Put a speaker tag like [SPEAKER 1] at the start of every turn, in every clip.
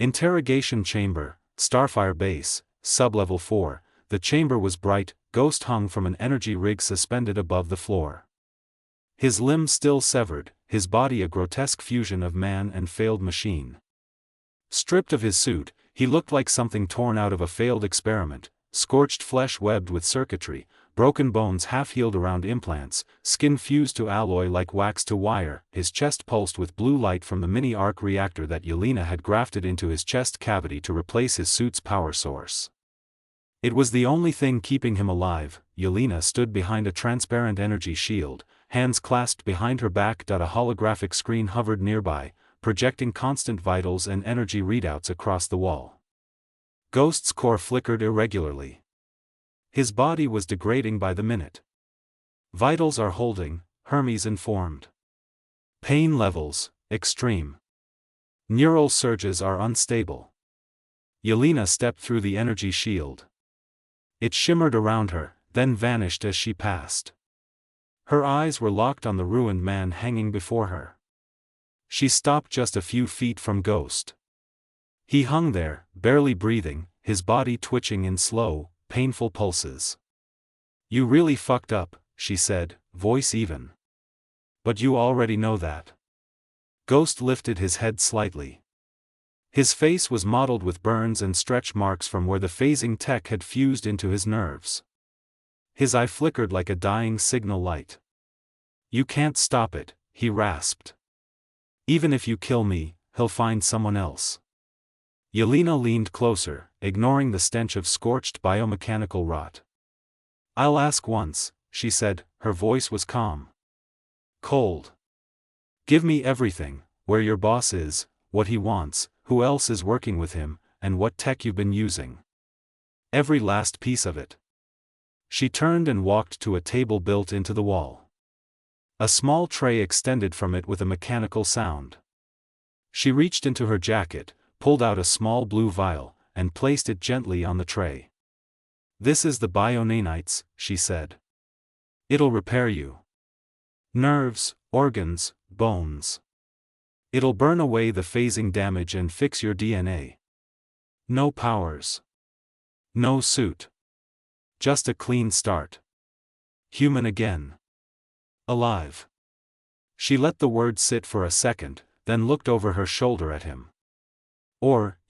[SPEAKER 1] Interrogation Chamber, Starfire Base, Sublevel 4. The chamber was bright, Ghost hung from an energy rig suspended above the floor. His limbs still severed, his body a grotesque fusion of man and failed machine. Stripped of his suit, he looked like something torn out of a failed experiment, scorched flesh webbed with circuitry, broken bones half-healed around implants, skin fused to alloy like wax to wire, his chest pulsed with blue light from the mini-arc reactor that Yelena had grafted into his chest cavity to replace his suit's power source. It was the only thing keeping him alive. Yelena stood behind a transparent energy shield, hands clasped behind her back. A holographic screen hovered nearby, projecting constant vitals and energy readouts across the wall. Ghost's core flickered irregularly. His body was degrading by the minute. Vitals are holding, Hermes informed. Pain levels, extreme. Neural surges are unstable. Yelena stepped through the energy shield. It shimmered around her, then vanished as she passed. Her eyes were locked on the ruined man hanging before her. She stopped just a few feet from Ghost. He hung there, barely breathing, his body twitching in slow, painful pulses. "You really fucked up," she said, voice even. "But you already know that." Ghost lifted his head slightly. His face was mottled with burns and stretch marks from where the phasing tech had fused into his nerves. His eye flickered like a dying signal light. "You can't stop it," he rasped. "Even if you kill me, he'll find someone else." Yelena leaned closer, ignoring the stench of scorched biomechanical rot. "I'll ask once," she said, her voice was calm. Cold. "Give me everything, where your boss is, what he wants, who else is working with him, and what tech you've been using. Every last piece of it." She turned and walked to a table built into the wall. A small tray extended from it with a mechanical sound. She reached into her jacket, pulled out a small blue vial, and placed it gently on the tray. "This is the bio-nanites," she said. "It'll repair you. Nerves, organs, bones. It'll burn away the phasing damage and fix your DNA. No powers. No suit. Just a clean start. Human again. Alive." She let the word sit for a second, then looked over her shoulder at him.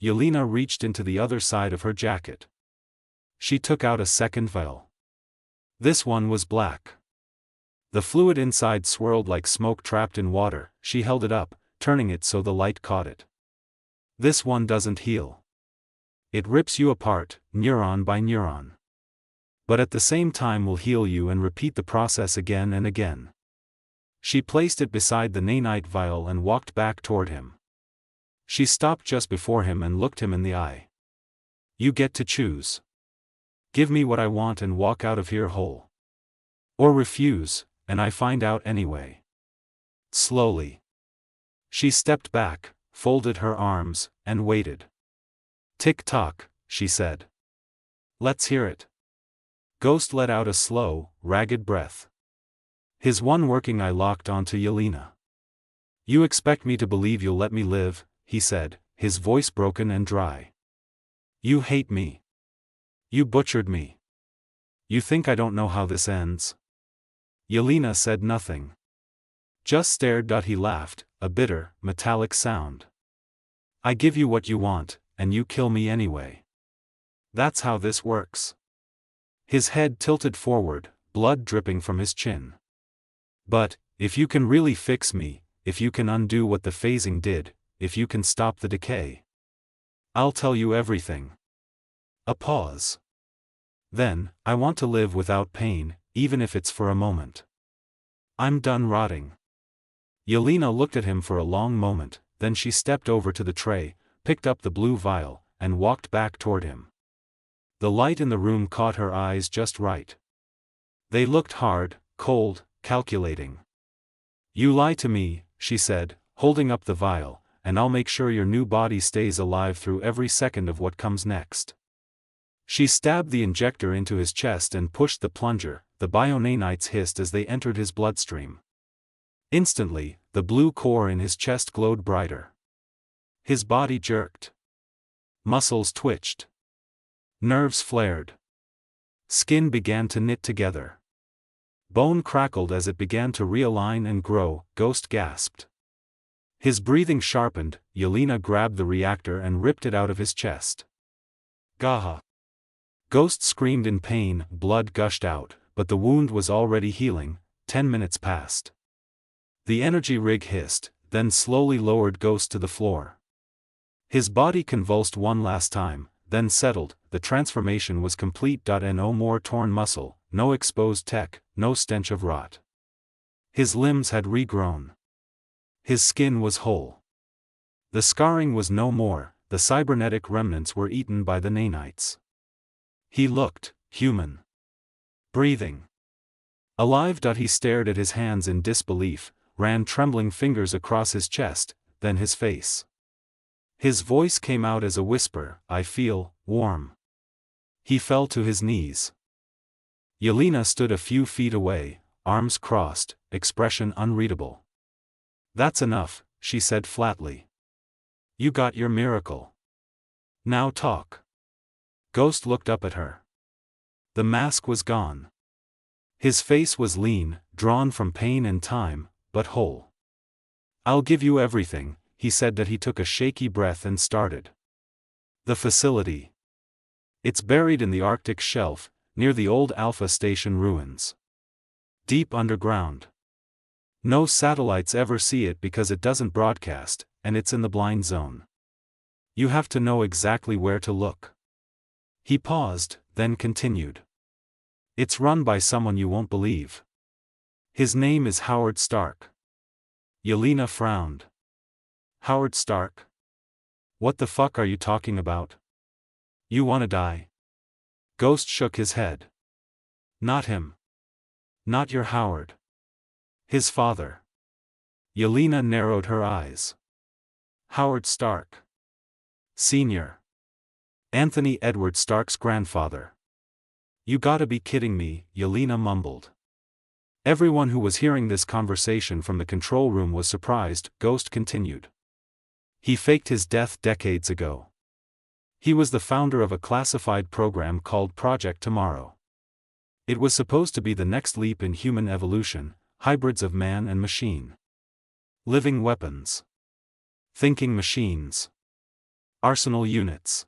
[SPEAKER 1] Yelena reached into the other side of her jacket. She took out a second vial. This one was black. The fluid inside swirled like smoke trapped in water. She held it up, turning it so the light caught it. "This one doesn't heal. It rips you apart, neuron by neuron. But at the same time will heal you and repeat the process again and again." She placed it beside the nanite vial and walked back toward him. She stopped just before him and looked him in the eye. "You get to choose. Give me what I want and walk out of here whole. Or refuse, and I find out anyway." Slowly. She stepped back, folded her arms, and waited. "Tick-tock," she said. "Let's hear it." Ghost let out a slow, ragged breath. His one working eye locked onto Yelena. "You expect me to believe you'll let me live," he said, his voice broken and dry. "You hate me. You butchered me. You think I don't know how this ends?" Yelena said nothing. Just stared. He laughed, a bitter, metallic sound. "I give you what you want, and you kill me anyway. That's how this works." His head tilted forward, blood dripping from his chin. "But, if you can really fix me, if you can undo what the phasing did, if you can stop the decay, I'll tell you everything." A pause. "Then, I want to live without pain, even if it's for a moment. I'm done rotting." Yelena looked at him for a long moment, then she stepped over to the tray, picked up the blue vial, and walked back toward him. The light in the room caught her eyes just right. They looked hard, cold, calculating. "You lie to me," she said, holding up the vial, "and I'll make sure your new body stays alive through every second of what comes next." She stabbed the injector into his chest and pushed the plunger. The bio-nanites hissed as they entered his bloodstream. Instantly, the blue core in his chest glowed brighter. His body jerked. Muscles twitched. Nerves flared. Skin began to knit together. Bone crackled as it began to realign and grow. Ghost gasped. His breathing sharpened. Yelena grabbed the reactor and ripped it out of his chest. Gaha! Ghost screamed in pain. Blood gushed out, but the wound was already healing. 10 minutes passed. The energy rig hissed, then slowly lowered Ghost to the floor. His body convulsed one last time, then settled. The transformation was complete. No more torn muscle, no exposed tech, no stench of rot. His limbs had regrown. His skin was whole. The scarring was no more. The cybernetic remnants were eaten by the nanites. He looked human. Breathing. Alive. He stared at his hands in disbelief, ran trembling fingers across his chest, then his face. His voice came out as a whisper, "I feel warm." He fell to his knees. Yelena stood a few feet away, arms crossed, expression unreadable. "That's enough," she said flatly. "You got your miracle. Now talk." Ghost looked up at her. The mask was gone. His face was lean, drawn from pain and time, but whole. "I'll give you everything," he said. He took a shaky breath and started. "The facility. It's buried in the Arctic shelf, near the old Alpha Station ruins. Deep underground. No satellites ever see it because it doesn't broadcast, and it's in the blind zone. You have to know exactly where to look." He paused, then continued. "It's run by someone you won't believe. His name is Howard Stark." Yelena frowned. "Howard Stark? What the fuck are you talking about? You wanna die?" Ghost shook his head. "Not him. Not your Howard. His father." Yelena narrowed her eyes. "Howard Stark. Sr. Anthony Edward Stark's grandfather." "You gotta be kidding me," Yelena mumbled. Everyone who was hearing this conversation from the control room was surprised. Ghost continued. "He faked his death decades ago. He was the founder of a classified program called Project Tomorrow. It was supposed to be the next leap in human evolution, hybrids of man and machine. Living weapons. Thinking machines. Arsenal units."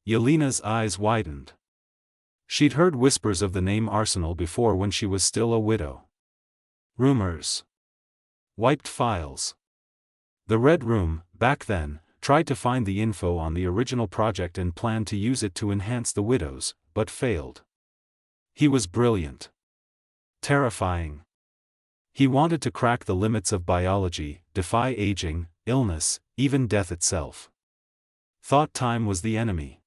[SPEAKER 1] Yelena's eyes widened. She'd heard whispers of the name Arsenal before when she was still a widow. Rumors. Wiped files. The Red Room, back then, tried to find the info on the original project and planned to use it to enhance the widows, but failed. He was brilliant. Terrifying. He wanted to crack the limits of biology, defy aging, illness, even death itself. Thought time was the enemy.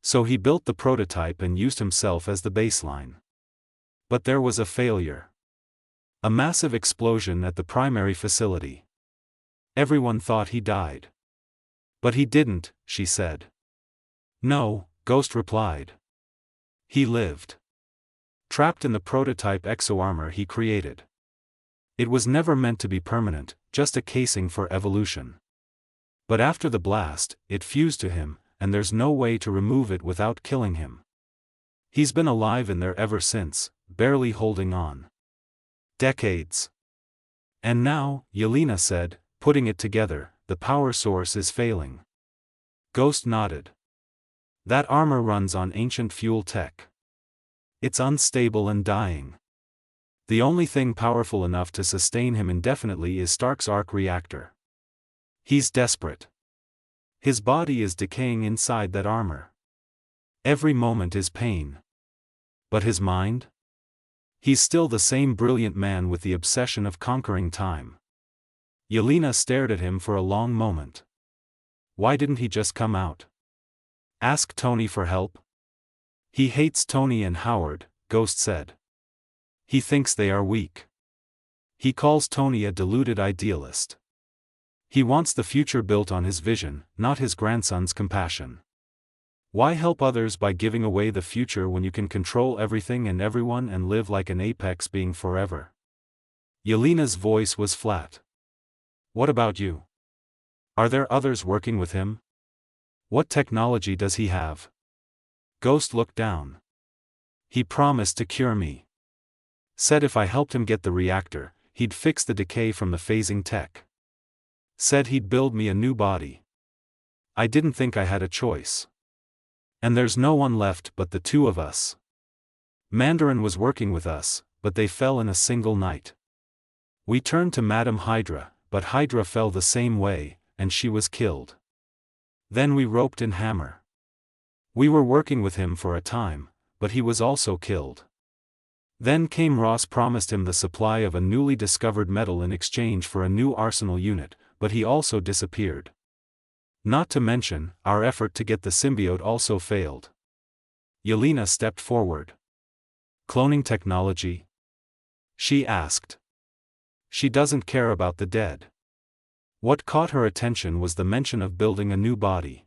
[SPEAKER 1] So he built the prototype and used himself as the baseline. But there was a failure. A massive explosion at the primary facility. Everyone thought he died. "But he didn't," she said. "No," Ghost replied. "He lived. Trapped in the prototype exoarmor he created. It was never meant to be permanent, just a casing for evolution. But after the blast, it fused to him, and there's no way to remove it without killing him. He's been alive in there ever since, barely holding on. Decades. And now," Yelena said, putting it together, "the power source is failing." Ghost nodded. "That armor runs on ancient fuel tech. It's unstable and dying. The only thing powerful enough to sustain him indefinitely is Stark's arc reactor. He's desperate. His body is decaying inside that armor. Every moment is pain. But his mind? He's still the same brilliant man with the obsession of conquering time." Yelena stared at him for a long moment. "Why didn't he just come out? Ask Tony for help?" "He hates Tony and Howard," Ghost said. "He thinks they are weak. He calls Tony a deluded idealist. He wants the future built on his vision, not his grandson's compassion. Why help others by giving away the future when you can control everything and everyone and live like an apex being forever?" Yelena's voice was flat. "What about you? Are there others working with him? What technology does he have? Ghost looked down. He promised to cure me. Said if I helped him get the reactor, he'd fix the decay from the phasing tech. Said he'd build me a new body. I didn't think I had a choice. And there's no one left but the two of us. Mandarin was working with us, but they fell in a single night. We turned to Madame Hydra, but Hydra fell the same way, and she was killed. Then we roped in Hammer. We were working with him for a time, but he was also killed. Then came Ross, promised him the supply of a newly discovered metal in exchange for a new arsenal unit, but he also disappeared. Not to mention, our effort to get the symbiote also failed. Yelena stepped forward. Cloning technology? She asked. She doesn't care about the dead. What caught her attention was the mention of building a new body.